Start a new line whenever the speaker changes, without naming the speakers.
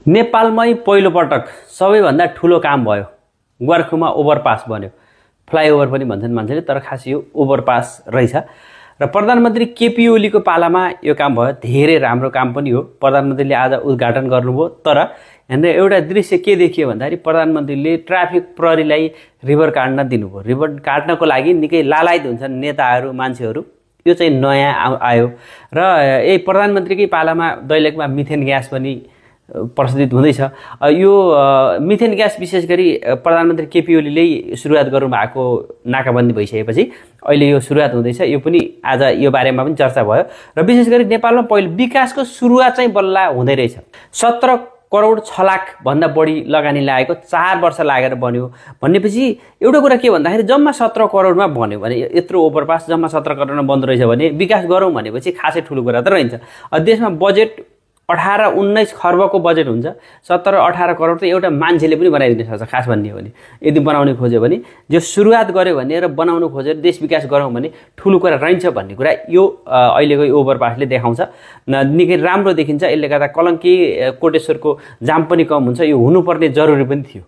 नेपालमै पहिलोपटक सबैभन्दा ठुलो काम भयो। गोर्खुमा ओभरपास बन्यो। फ्लाइओभर पनि भन्छन् मान्छेले, तर खास यो ओभरपास रहेछ। र प्रधानमन्त्री केपी ओलीको पालामा यो काम भयो। धेरै राम्रो काम पनि हो। प्रधानमन्त्रीले आज उद्घाटन गर्नुभयो। तर यहाँनिर एउटा दृश्य के देखियो भन्दाखेरि प्रधानमन्त्रीले ट्राफिक प्रहरीलाई रिभर काट्न दिनुभयो। रिभर काट्नको लागि निकै लालायत हुन्छन् नेताहरू, मान्छेहरू। यो चाहिँ नयाँ आयो। र यही प्रधानमन्त्रीकै पालामा दैलेखमा मिथेन ग्यास पनि प्रसादित हुँदैछ। यो मिथेन ग्यास विशेष गरी प्रधानमन्त्री केपी ओलीले सुरुवात गर्नुभएको नाकाबन्दी भइसकेपछि अहिले यो सुरुवात हुँदैछ। यो पनि आज यो बारेमा पनि चर्चा भयो। र विशेष गरी नेपालमा पहिलो विकासको सुरुवात चाहिँ बल्ल हुँदै रहेछ। 17 करोड 6 लाख भन्दा बढी लगानी लागेको 4 वर्ष लागेर बन्यो भनेपछि एउटा कुरा के भन्दाखेरि जम्मा 17 करोडमा बन्यो भने यत्रो ओभरपास जम्मा 17 करोडमा बन्द रहेछ भने विकास गरौँ भनेपछि खासै ठुलो कुरा त रहन्छ। देशमा बजेट 18-19 खर्बको बजेट हुन्छ। 17-18 करोड त एउटा मान्छेले पनि बनाइदिन सक्छ खास भन्ने हो भने। यदि बनाउने खोज्यो भने जो सुरुवात गर्यो भने र बनाउनु खोजेर देश विकास गरौँ भने ठुलो कुरा रहन्छ भन्ने कुरा यो अहिलेको यो ओभरपासले देखाउँछ। निकै राम्रो देखिन्छ। यसले गर्दा कलङ्की कोटेश्वरको जाम पनि कम हुन्छ। यो हुनुपर्ने जरुरी पनि थियो।